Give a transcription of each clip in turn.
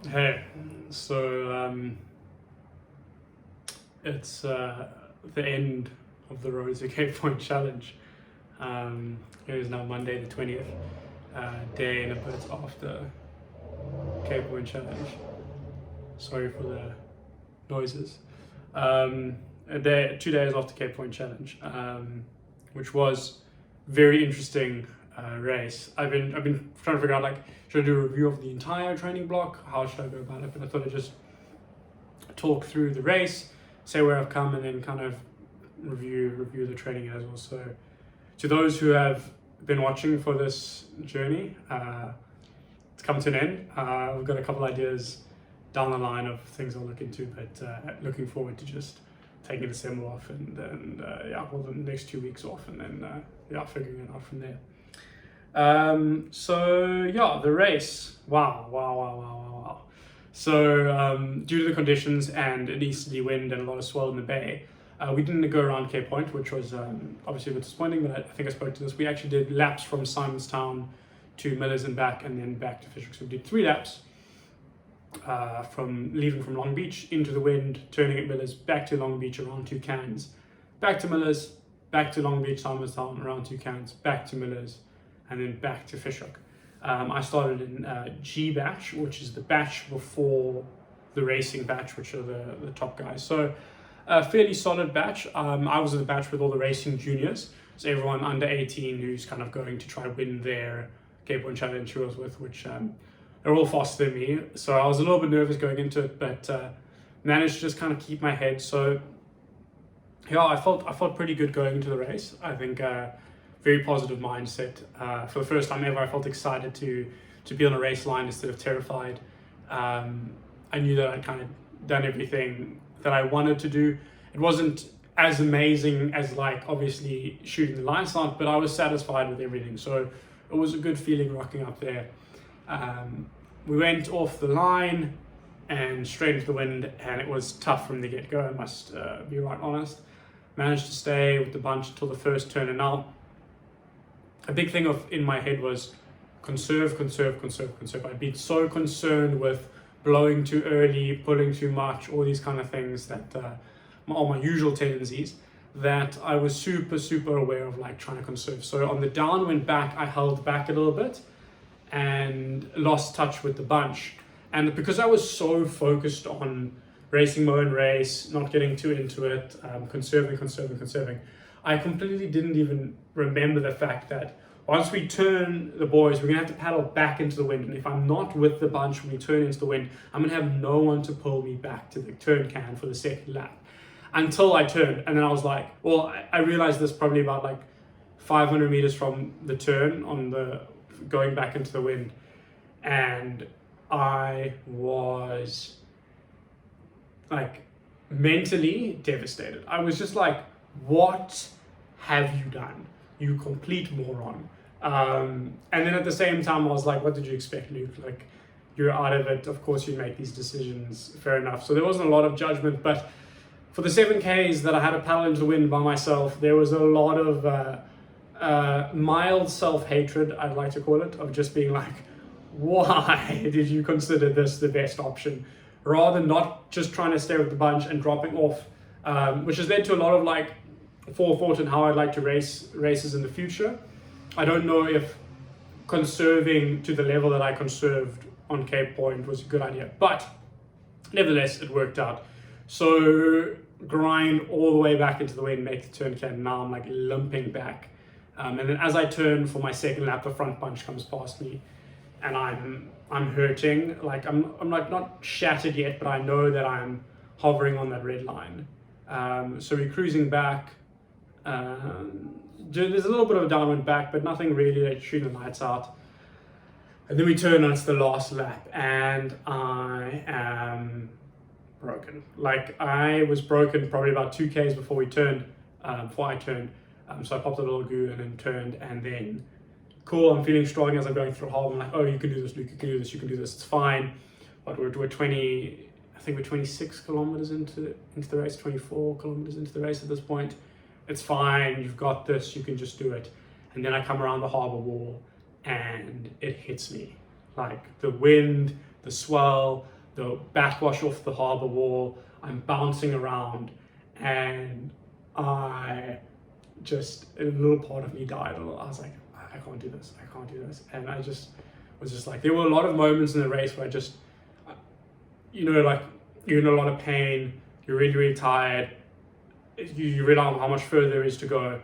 Hey, so it's the end of the Road to Cape Point Challenge. It is now Monday the 20th, day and a bit after Cape Point Challenge. Sorry for the noises. A day, 2 days after Cape Point Challenge, which was very interesting race. I've been trying to figure out, like, should I do a review of the entire training block? How should I go about it? But I thought I'd just talk through the race, say where I've come, and then kind of review the training as well. So to those who have been watching for this journey, it's come to an end. We've got a couple ideas down the line of things I'll look into, but looking forward to just taking December off and the next 2 weeks off, and then figuring it out from there. The race. Wow. So due to the conditions and an easterly wind and a lot of swell in the bay, we didn't go around Cape Point, which was obviously a bit disappointing, but I think I spoke to this. We actually did laps from Simonstown to Millers and back, and then back to Fish Hoek. So we did 3 laps from leaving from Long Beach into the wind, turning at Millers, back to Long Beach around 2 cans, back to Millers, back to Long Beach, Simonstown around 2 cans, back to Millers, and then back to Fish Hoek. I started in G batch, which is the batch before the racing batch, which are the top guys. So a fairly solid batch. I was in the batch with all the racing juniors, so everyone under 18 who's kind of going to try win their Cape Point Challenge who I was with, which they're all faster than me. So I was a little bit nervous going into it, but managed to just kind of keep my head. So yeah, I felt pretty good going into the race. I think very positive mindset. For the first time ever, I felt excited to be on a race line instead of terrified. I knew that I'd kind of done everything that I wanted to do. It wasn't as amazing as, like, obviously shooting the line start, but I was satisfied with everything. So it was a good feeling rocking up there. We went off the line and straight into the wind, and it was tough from the get-go, I must be right honest. Managed to stay with the bunch until the first turn, and now a big thing in my head was conserve. I'd been so concerned with blowing too early, pulling too much, all these kind of things that all my usual tendencies, that I was super aware of, like, trying to conserve. So on the downwind back, I held back a little bit and lost touch with the bunch. And because I was so focused on racing my own race, not getting too into it, conserving, I completely didn't even remember the fact that once we turn the boys, we're gonna have to paddle back into the wind. And if I'm not with the bunch when we turn into the wind, I'm gonna have no one to pull me back to the turn can for the second lap until I turned. And then I was like, well, I realized this probably about like 500 meters from the turn on the going back into the wind. And I was like mentally devastated. I was just like, what have you done, you complete moron? And then at the same time I was like, what did you expect, Luke? Like, you're out of it, of course you make these decisions, fair enough. So there wasn't a lot of judgment, but for the 7Ks that I had to paddle into the wind by myself, there was a lot of mild self-hatred, I'd like to call it, of just being like, why did you consider this the best option? Rather than not just trying to stay with the bunch and dropping off, which has led to a lot of, like, forethought in how I'd like to races in the future. I don't know if conserving to the level that I conserved on Cape Point was a good idea, but nevertheless, it worked out. So grind all the way back into the wind, make the turn can. Now I'm like limping back. And then as I turn for my second lap, the front bunch comes past me, and I'm hurting. Like I'm like not shattered yet, but I know that I'm hovering on that red line. So we're cruising back. There's a little bit of a downwind back, but nothing really, like shooting the lights out. And then we turn, and it's the last lap, and I am broken. Like, I was broken probably about 2Ks before I turned. So I popped a little goo and then turned, and then cool, I'm feeling strong as I'm going through hard. I'm like, oh, you can do this, Luke, you can do this, it's fine. But we're 26 kilometers into the race, 24 kilometers into the race at this point. It's fine, you've got this, you can just do it. And then I come around the harbour wall and it hits me. Like, the wind, the swell, the backwash off the harbour wall. I'm bouncing around, and a little part of me died. I was like, I can't do this, and I just was just like, there were a lot of moments in the race where I just, like, you're in a lot of pain, you're really, really tired, you realize how much further there is to go.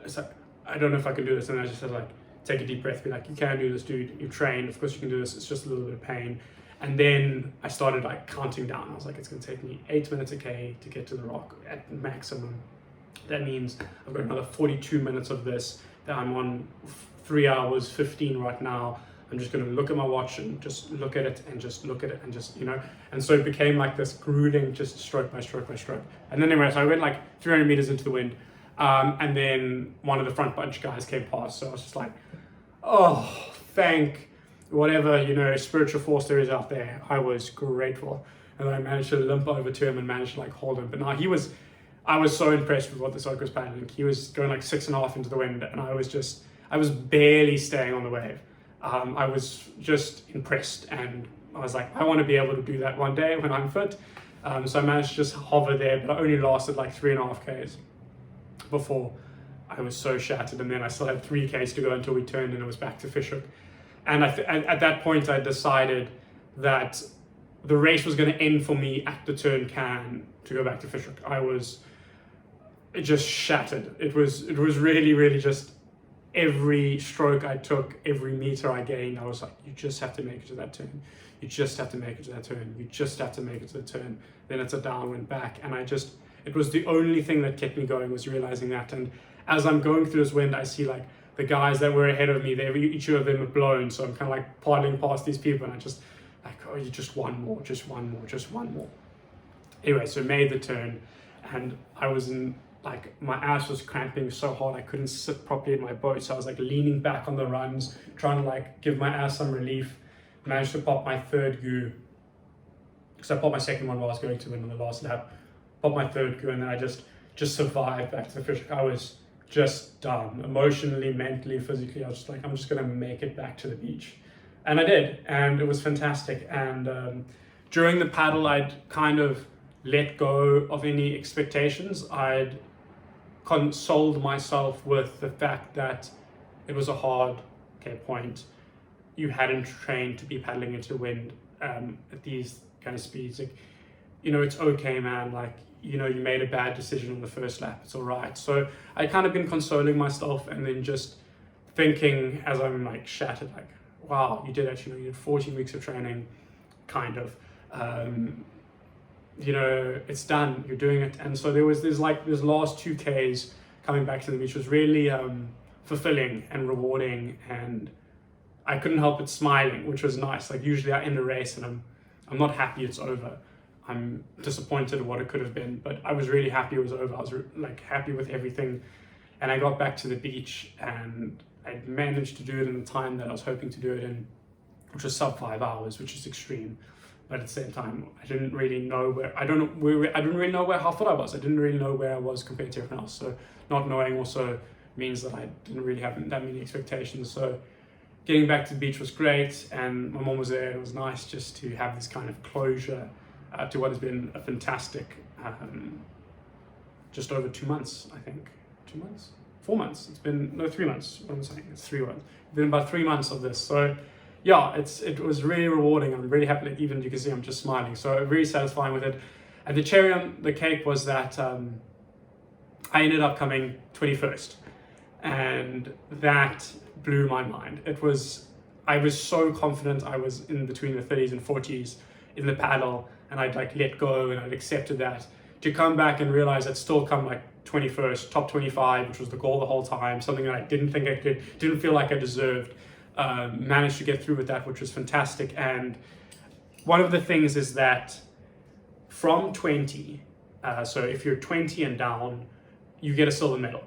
It's like, I don't know if I can do this. And I just had like, take a deep breath, be like, you can do this, dude. You trained, of course you can do this. It's just a little bit of pain. And then I started like counting down. I was like, it's going to take me 8 minutes a K to get to the rock at maximum. That means I've got another 42 minutes of this, that I'm on 3 hours 15 right now. I'm just going to look at my watch and just look at it and just look at it and just, and so it became like this grueling, just stroke by stroke by stroke. And then anyway, so I went like 300 meters into the wind. And then one of the front bunch guys came past. So I was just like, oh, thank whatever, spiritual force there is out there. I was grateful. And then I managed to limp over to him and managed to like hold him. But now I was so impressed with what this oak was paddling. He was going like 6.5 into the wind, and I was barely staying on the wave. I was just impressed, and I was like, I want to be able to do that one day when I'm fit. So I managed to just hover there, but I only lasted like 3.5 Ks before I was so shattered. And then I still had 3 Ks to go until we turned and it was back to Fish Hoek. And at that point, I decided that the race was going to end for me at the turn can to go back to Fish Hoek. I was just shattered. It was really, really just every stroke I took, every meter I gained, I was like, you just have to make it to that turn. You just have to make it to that turn. You just have to make it to the turn. Then it's a downwind back. And it was the only thing that kept me going, was realizing that. And as I'm going through this wind, I see like the guys that were ahead of me, each of them are blown. So I'm kind of like paddling past these people, and I just like, oh, you just one more. Anyway, so made the turn, and I was in, like, my ass was cramping so hard I couldn't sit properly in my boat, so I was like leaning back on the runs, trying to like give my ass some relief. Managed to pop my third goo, because I popped my second one while I was going to win on the last lap. Popped my third goo, and then I just survived back to the Fish Hoek. I was just done, emotionally, mentally, physically. I was just like, I'm just gonna make it back to the beach, and I did, and it was fantastic. And during the paddle, I'd kind of let go of any expectations. I'd consoled myself with the fact that it was a hard point. You hadn't trained to be paddling into the wind at these kind of speeds. Like, it's okay, man. Like, you made a bad decision on the first lap. It's all right. So I kind of been consoling myself, and then just thinking as I'm like shattered, like, wow, you did actually, you did 14 weeks of training, kind of. It's done, you're doing it. And so there's last 2 Ks coming back to the beach was really fulfilling and rewarding, and I couldn't help but smiling, which was nice. Like, usually I end a race and I'm not happy it's over. I'm disappointed at what it could have been, but I was really happy it was over. I was happy with everything, and I got back to the beach, and I managed to do it in the time that I was hoping to do it in, which was sub 5 hours, which is extreme. But at the same time, I didn't really know I didn't really know how fit I was. I didn't really know where I was compared to everyone else. So not knowing also means that I didn't really have that many expectations. So getting back to the beach was great, and my mom was there. It was nice just to have this kind of closure to what has been a fantastic, just over 2 months, I think. 2 months? 4 months. It's been, no, 3 months. What am I saying? It's 3 months. It's been about 3 months of this. So yeah, it was really rewarding. I'm really happy. Even you can see I'm just smiling. So really satisfying with it. And the cherry on the cake was that I ended up coming 21st, and that blew my mind. I was so confident. I was in between the 30s and 40s in the paddle, and I'd like let go, and I'd accepted that. To come back and realize I'd still come like 21st, top 25, which was the goal the whole time, something that I didn't think I could, didn't feel like I deserved. Managed to get through with that, which was fantastic. And one of the things is that from 20, so if you're 20 and down, you get a silver medal.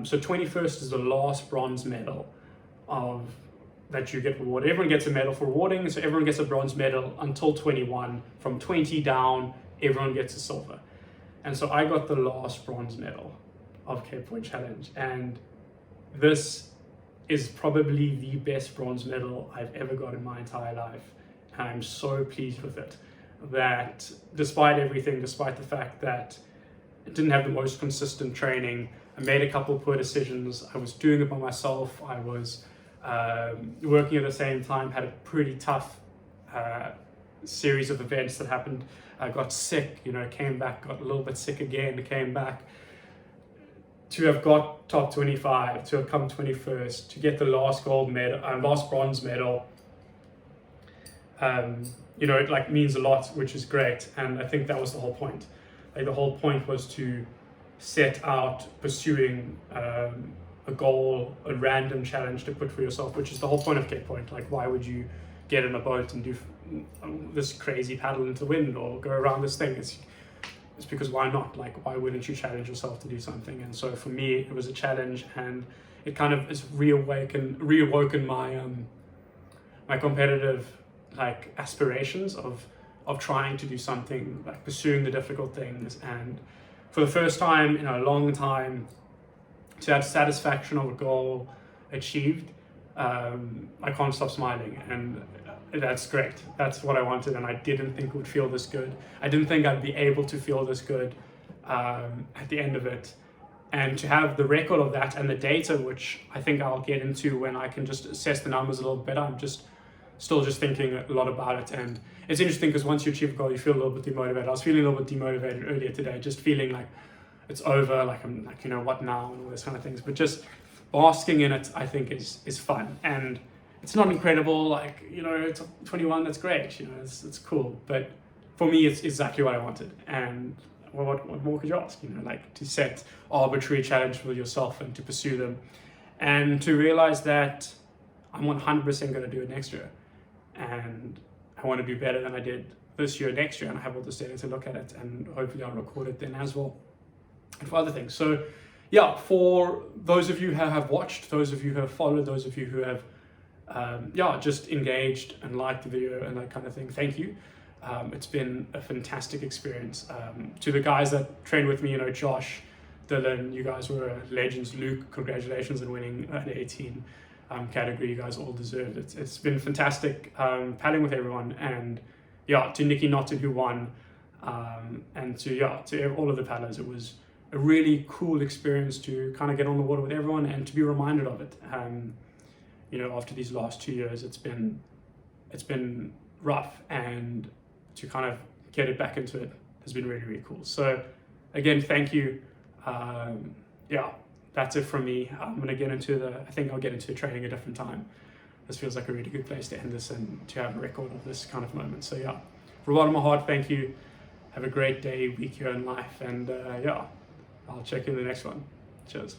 So 21st is the last bronze medal that you get rewarded. Everyone gets a medal for rewarding, so everyone gets a bronze medal until 21. From 20 down, everyone gets a silver. And so I got the last bronze medal of Cape Point Challenge, and this is probably the best bronze medal I've ever got in my entire life. and I'm so pleased with it, that despite everything, despite the fact that it didn't have the most consistent training, I made a couple of poor decisions, I was doing it by myself, I was working at the same time, had a pretty tough series of events that happened. I got sick, came back, got a little bit sick again, came back. To have got top 25, to have come 21st, to get the last gold medal, last bronze medal, it like means a lot, which is great. And I think that was the whole point. Like the whole point was to set out pursuing a goal, a random challenge to put for yourself, which is the whole point of Cape Point. Like, why would you get in a boat and do this crazy paddle into the wind or go around this thing? It's because why not? Like, why wouldn't you challenge yourself to do something? And so for me, it was a challenge, and it kind of has reawoken my my competitive like aspirations of trying to do something, like pursuing the difficult things. And for the first time in a long time, to have satisfaction of a goal achieved, I can't stop smiling, and that's great. That's what I wanted, and I didn't think it would feel this good. I didn't think I'd be able to feel this good at the end of it. And to have the record of that and the data, which I think I'll get into when I can just assess the numbers a little better, I'm still thinking a lot about it. And it's interesting because once you achieve a goal, you feel a little bit demotivated. I was feeling a little bit demotivated earlier today, just feeling like it's over, like I'm like, what now, and all those kind of things. But just basking in it, I think is fun. And it's not incredible, like, it's 21, that's great, it's cool. But for me, it's exactly what I wanted. And what more could you ask, like to set arbitrary challenges for yourself and to pursue them. And to realize that I'm 100% going to do it next year. And I want to do better than I did this year, next year. And I have all this data to look at it, and hopefully I'll record it then as well. And for other things. So yeah, for those of you who have watched, those of you who have followed, those of you who have just engaged and liked the video and that kind of thing, thank you. It's been a fantastic experience. To the guys that trained with me, Josh, Dylan, you guys were legends. Luke, congratulations on winning an 18 category. You guys all deserved it. It's been fantastic paddling with everyone. And to Nikki Notton, who won, and to all of the paddlers, it was a really cool experience to kind of get on the water with everyone and to be reminded of it. After these last 2 years, it's been rough, and to kind of get it back into it has been really, really cool. So again, thank you. That's it from me. I'm going to get into I think I'll get into training a different time. This feels like a really good place to end this and to have a record of this kind of moment. So from the bottom of my heart, thank you. Have a great day, week here in life, and I'll check you in the next one. Cheers.